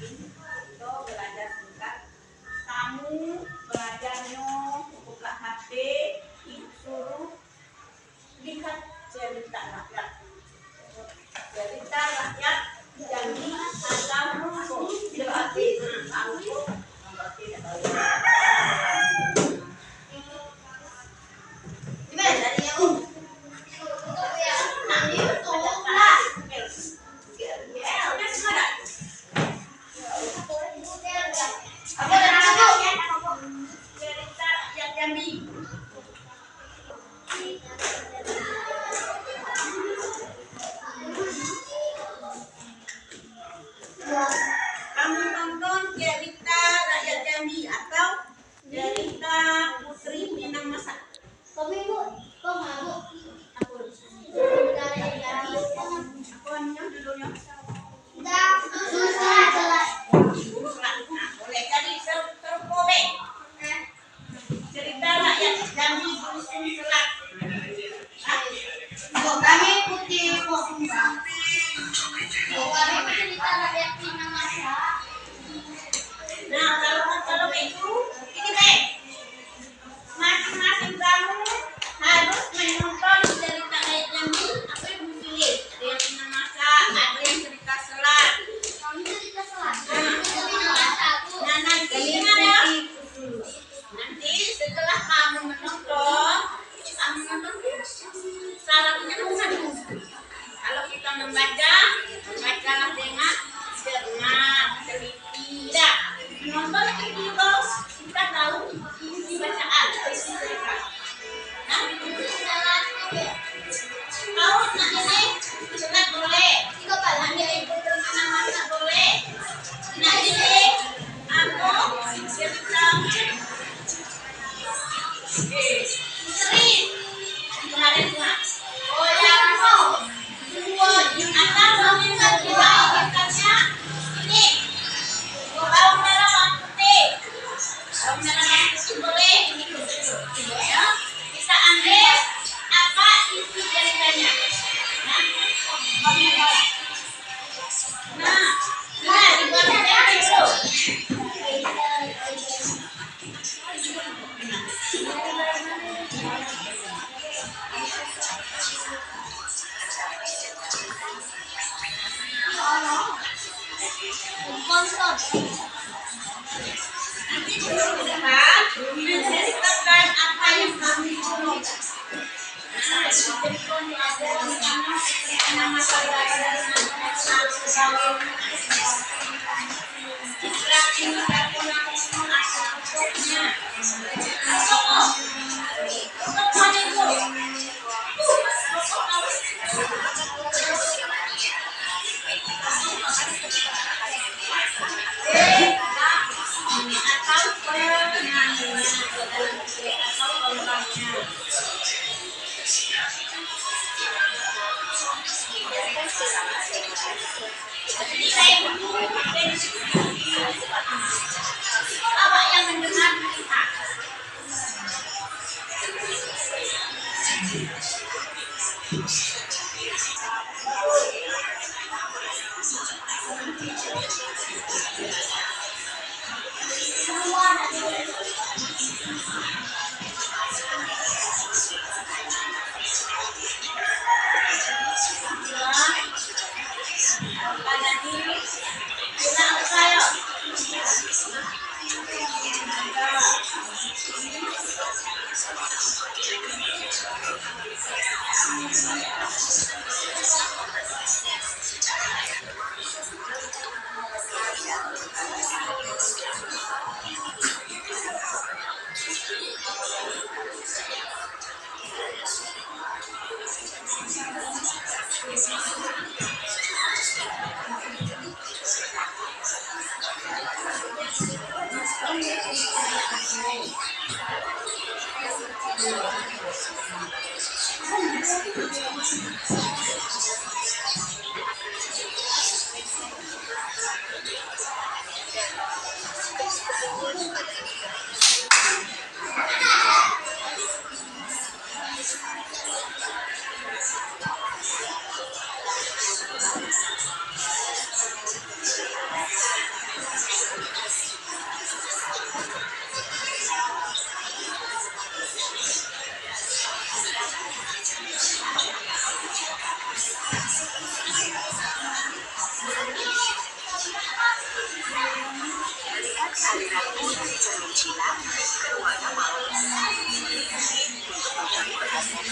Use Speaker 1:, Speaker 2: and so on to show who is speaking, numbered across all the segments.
Speaker 1: Itu belajar singkat. Kamu belajarnya buka HP, ibu suruh lihat cerita rakyat. Cerita rakyat jadi agama berarti aku kamu nonton cerita rakyat Jambi atau cerita Putri Minang Masak?
Speaker 2: Kami bu, kok mabuk?
Speaker 1: Aku judulnya.
Speaker 2: Tidak, susah jelas.
Speaker 1: Nah, boleh jadi terkobe. Cerita rakyat Jambi Dusun Selat.
Speaker 2: Kami putih Pokumba. Kami cerita rakyat Minang Masak.
Speaker 1: Nah, kalau itu ini deh. Masing-masing kamu harus menonton cerita rakyat Jambi. Apa yang pilih? Ada yang Minang Masak, ada yang cerita Selat.
Speaker 2: Kami cerita Selat.
Speaker 1: Nah, nanti gimana? Nanti setelah kamu menonton syaratnya kan satu. Kalau kita membacalah dengan cermat, teliti. Tidak, menonton itu juga kita tahu isi bacaan, isi cerita. Nah, kau nak ini Selat boleh, nak ini Putri Minang Masak boleh, nak ini aku cerita Putri kemarin Tuhan. Oh ya, atau minta kita katanya ini bawang merah bawang putih, bawang merah bawang putih boleh ini ya. Kita ambil apa isi ceritanya. Nah, dibuat tempe dulu. Nanti menceritakan apa yang kami buat. Nah, ceritakan nama saudara awak yang mendengar kita.
Speaker 3: Aliran ini jalur Cilang, keduanya malam. Untuk mencari perhatian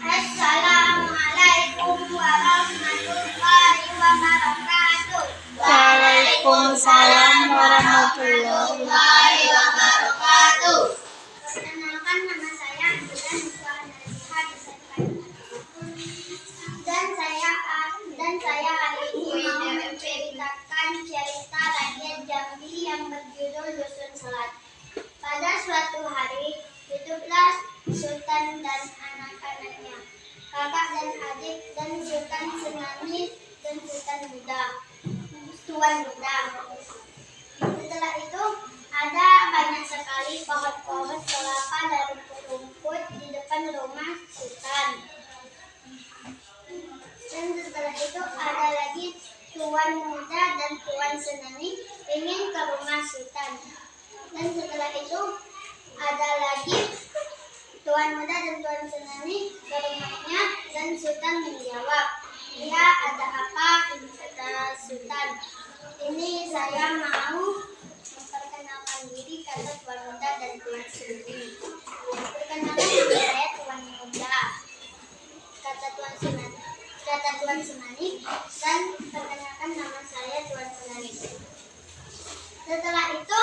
Speaker 2: Assalamualaikum warahmatullahi wabarakatuh.
Speaker 4: Waalaikumsalam warahmatullahi
Speaker 2: wabarakatuh. Perkenalkan, nama saya Bulan dan saya hari ini mau menceritakan cerita rakyat Jambi yang berjudul Dusun Selat. Pada suatu hari hiduplah Sultan dan anak-anaknya, kakak dan adik, dan Sultan Senani dan Sultan Tuan Muda. Setelah itu ada banyak sekali pohon-pohon kelapa dan rumput di depan rumah Sultan. Dan setelah itu ada lagi Tuan Muda dan Tuan Senani ingin ke rumah Sultan. Dan setelah itu ada lagi Tuan Muda dan Tuan Senani ke rumahnya, dan Sultan menjawab, "Ya, ada apa?" kata Sultan. "Ini saya mau memperkenalkan diri," kata Tuan Muda dan Tuan Senani. "Perkenalkan, nama saya Tuan Muda," kata Tuan Senani. "Dan perkenalkan, nama saya Tuan Senani." Setelah itu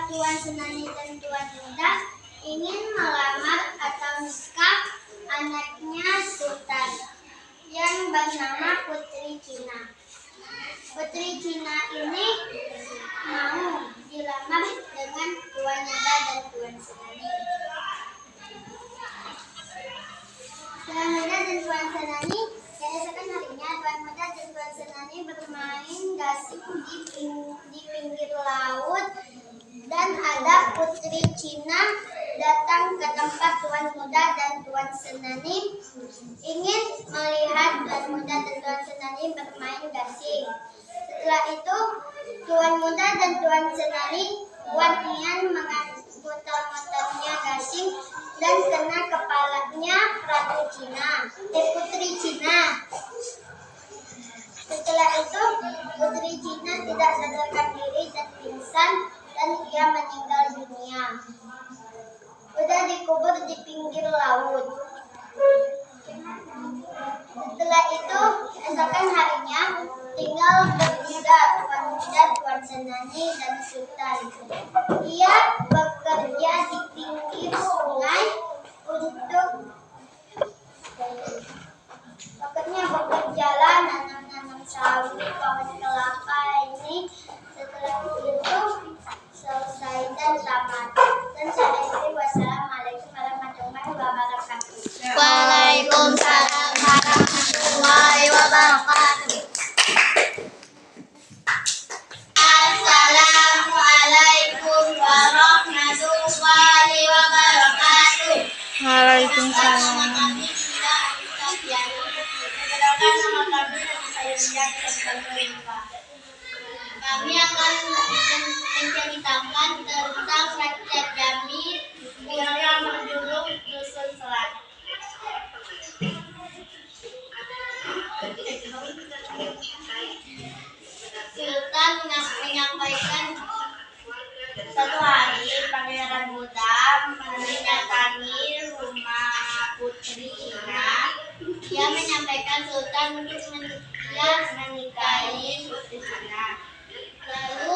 Speaker 2: Tuan Senani dan Tuan Muda ingin melamar atau nikah anaknya Sultan yang bernama Putri Cina. Putri Cina ini mau dilamar dengan Tuan Muda dan Tuan Senani. Tuan Muda dan Tuan Senani, keesokan harinya Tuan Muda dan Tuan Senani bermain gasing di pinggir laut, dan ada Putri Cina datang ke tempat Tuan Muda dan Tuan Senani ingin melihat Tuan Muda dan Tuan Senani bermain gasing. Setelah itu Tuan Muda dan Tuan Senani buat niat mengantar-motornya gasing dan kena kepalanya Putri Cina. Setelah itu Putri Cina tidak sadarkan diri dan pingsan, dan ia meninggal dunia. Sudah dikubur di pinggir laut. Setelah itu esokan harinya tinggal bertiga, Tuan Muda, Tuan Senani, dan Sultan. Ia bekerja di pinggir sungai untuk bekerjalah nanam sawi, pohon kelapa ini. Setelah itu selesai dan tamat. Dan saya akhiri, wassalamualaikum warahmatullahi wabarakatuh.
Speaker 4: Waalaikumsalam warahmatullahi wabarakatuh.
Speaker 2: Assalamualaikum warahmatullahi
Speaker 4: Waalaikumsalam.
Speaker 1: Kami tidak Safiani. Perkenalkan nama kami nama saya Ria Krisdayanti. Kami akan menceritakan tentang Rakyat Jambi yang berjudul Dusun Selat. Sultan menyampaikan satu hari Pangeran Buddha mendatangi rumah putri Cina. Dia menyampaikan Sultan untuk menikahi putri Cina. Lalu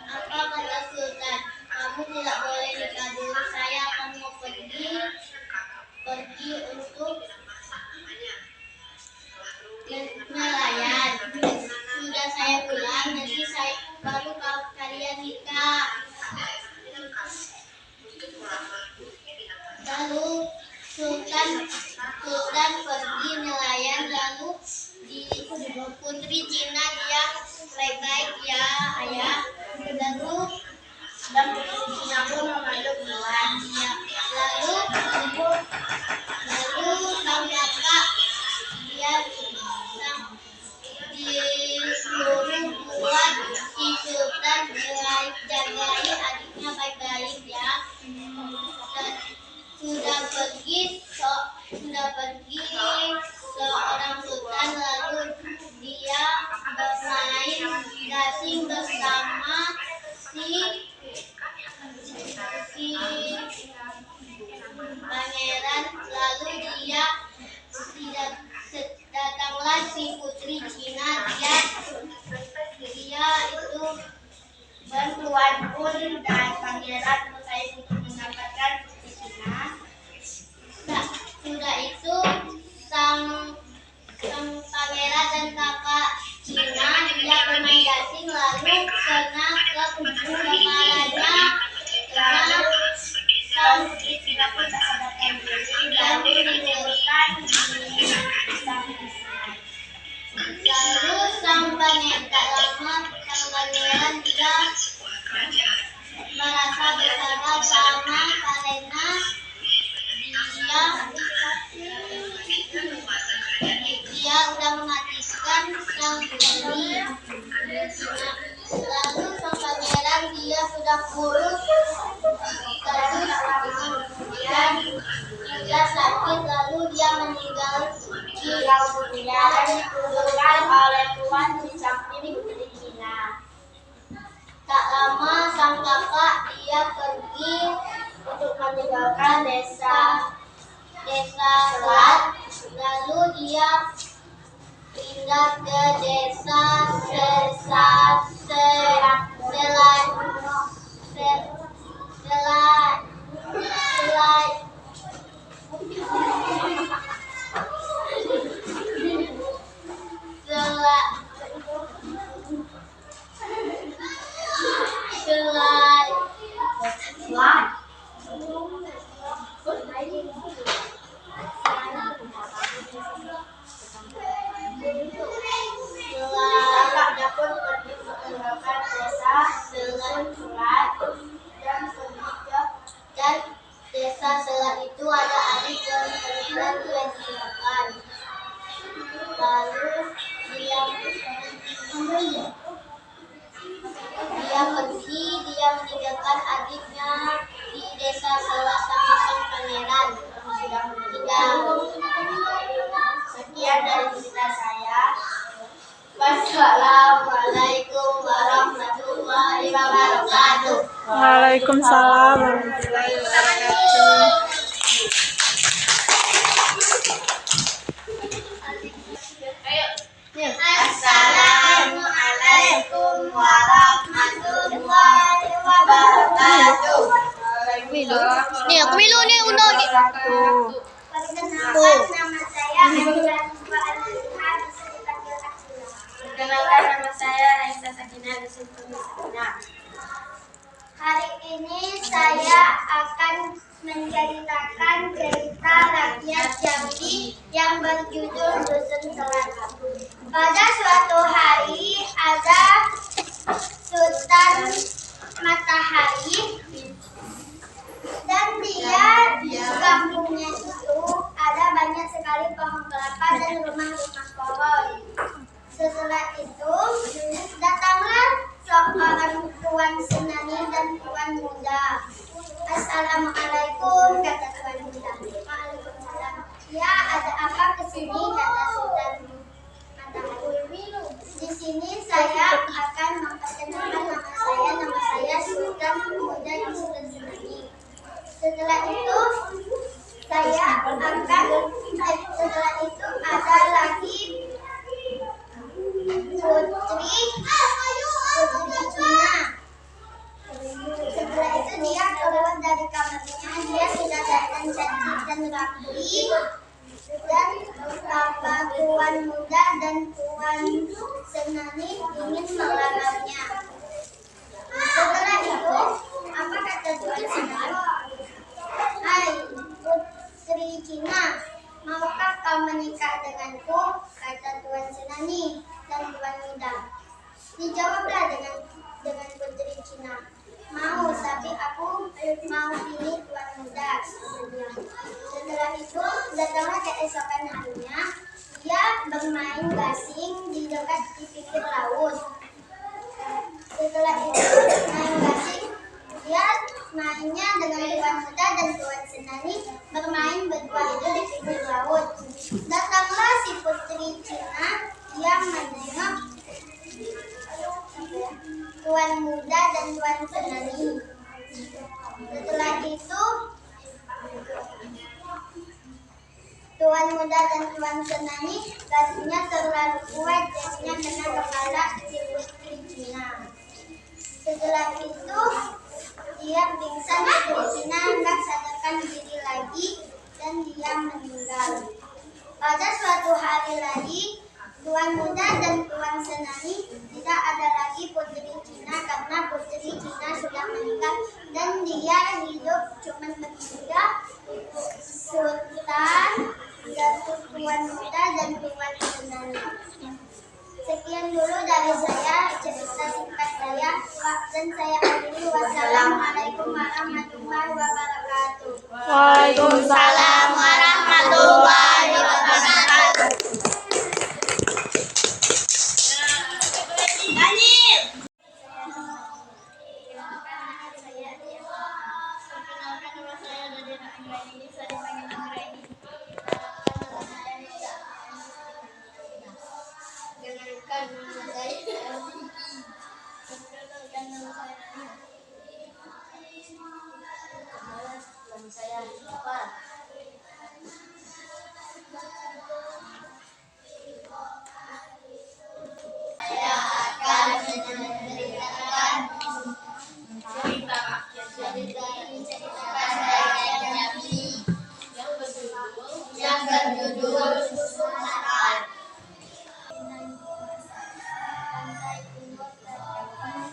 Speaker 1: apa kata Sultan? Kamu tidak boleh nikah dulu. Saya akan mau pergi untuk nelayan. Sudah saya pulang, nanti baru kalian nikah. Lalu Sultan pergi nelayan, lalu di putri Cina dia baik-baik ya ayah. Lalu dan putri Cina pun memeluk bulan. Ya. Lalu sang kakak dia disuruh buat si Sultan jagai adiknya baik-baik ya. Dan sudah pergi seorang sultan, lalu dia bermain gasing bersama si pangeran. Lalu datanglah si putri Cina. Dia itu bantuan pun dan pangeran selesai untuk mendapatkan putri Cina. Sudah itu sang pangeran dan kakak Cina dia bermain gasing, lalu kena ke kepalanya. Sang putri Cina pun tak sadarkan diri dan dikuburkan di sang pisau. Lalu sang pangeran dia merasa bersalah sama karena dia sudah mematikan sang putri. Lalu sang pangeran dia sudah kurus, kemudian dia sakit, lalu dia meninggal di lautnya dan dikuburkan oleh Tuan di samping putri Cina. Tak lama sang kakak dia pergi untuk meninggalkan desa Selat. Lalu dia pindah ke desa dan desa Selat itu ada adik perempuan yang ditinggalkan. Lalu dia meninggalkan adiknya di desa Selat sama sang pangeran sudah meninggal. Sekian dari cerita saya. Wassalamualaikum warahmatullahi wabarakatuh.
Speaker 4: Waalaikumsalam warahmatullahi wabarakatuh.
Speaker 1: Assalamualaikum warahmatullahi wabarakatuh.
Speaker 4: Nih, aku milu nih undang.
Speaker 1: Perkenalkan nama saya Raisa Sakina Dusun Sakina.
Speaker 2: Hari ini saya akan menceritakan cerita rakyat Jambi yang berjudul Dusun Selat. Pada suatu hari ada Sultan Matahari dan dia di kampungnya Ya, ada apa kesini? Kata Sultan Matahari. Di sini saya akan memperkenalkan nama saya. Nama saya Sultan Pemuda Yusuf Senani. Setelah itu ada lagi Putri Cina. Setelah itu dia keluar dari kamarnya. Dia sudah datang cantik dan rapi. Dan Bapak Tuan Muda dan Tuan Senani ingin melarangnya. Setelah itu, apa kata Tuan Senani? Hai, Putri Cina, maukah kau menikah denganku? Kata Tuan Senani dan Tuan Muda. Dijawablah dengan Putri Cina. Mau, tapi aku mau pilih Tuan Muda. Setelah itu, datanglah keesokan harinya. Dia bermain gasing di dekat di pinggir laut. Setelah itu, main gasing, dia mainnya dengan Tuan Muda dan Tuan Senani bermain berdua itu di pinggir laut. Datanglah si Putri Cina, dia menengok Tuan Muda dan Tuan Senani. Setelah itu, Tuan Muda dan Tuan Senani gasingnya terlalu kuat, jadinya kena kepala si Putri Cina. Setelah itu, dia pingsan. Putri Cina hendak sadarkan diri lagi dan dia meninggal. Pada suatu hari lagi, Tuan Muda dan Tuan Senani tidak ada lagi Putri Cina karena Putri Cina sudah meninggal dan dia hidup cuma bertiga, Sultan, Tuan Muda dan Tuan Senani. Sekian dulu dari saya, cerita singkat saya, dan saya akhiri. Wassalamualaikum warahmatullahi wabarakatuh.
Speaker 4: Waalaikumsalam warahmatullahi wabarakatuh.
Speaker 1: Daniel.
Speaker 2: Perkenalkan nama saya Daniel Anggraini, saya dipanggil Anggraini. Dengarkan nama saya. Perkenalkan nama saya Daniel. Nama saya apa? Saya akan menceritakan yang berjudul Susunan. Pantai Timur terdapat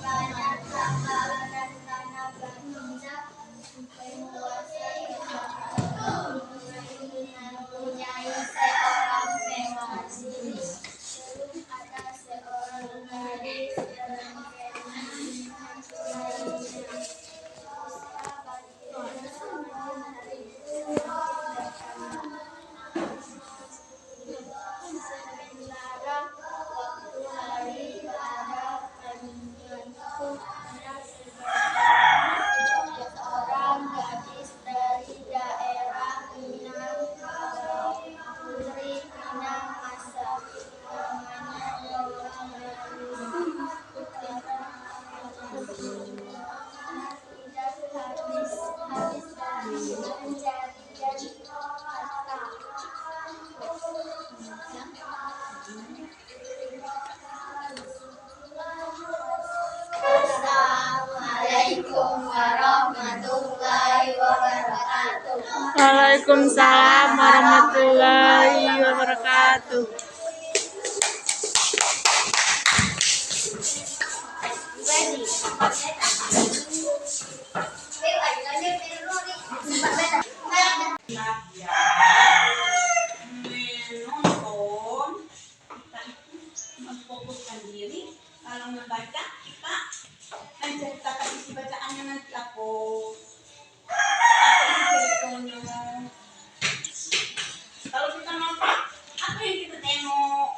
Speaker 2: banyak kapal dan tanah berminyak menguasai mempunyai seorang penguasai. Ada seorang gadis dalam waktu hari ada peninggianku hanya seorang gadis dari daerah Minangkabau, Putri Minangkasa, namanya Lola Melu. Tidak habis dari menjadi harta. Assalamualaikum warahmatullahi wabarakatuh.
Speaker 4: Waalaikumsalam warahmatullahi wabarakatuh.
Speaker 1: Menonton, memfokuskan diri. Kalau membaca, kita menceritakan isi bacaannya nanti aku isi ceritanya. Kalau kita nonton, apa yang kita tengok,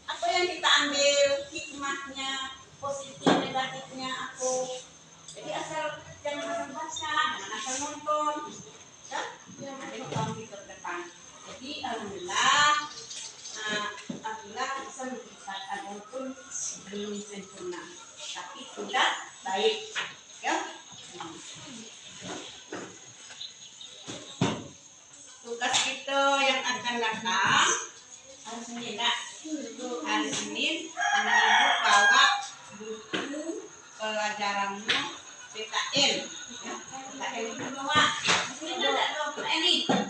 Speaker 1: apa yang kita ambil hikmahnya, positif negatifnya aku. Jadi asal jangan baca, jangan asal nonton. Ya, tengok komputer depan. Jadi alhamdulillah, alhamdulillah bisa meningkatkan walaupun belum sempurna, tapi sudah baik. Ya. Tugas kita yang akan datang hari Senin, nak. Hari Senin anak ibu bawa buku pelajarannya PKN. Ya, PKN itu bawa. Ini ada PKN ini.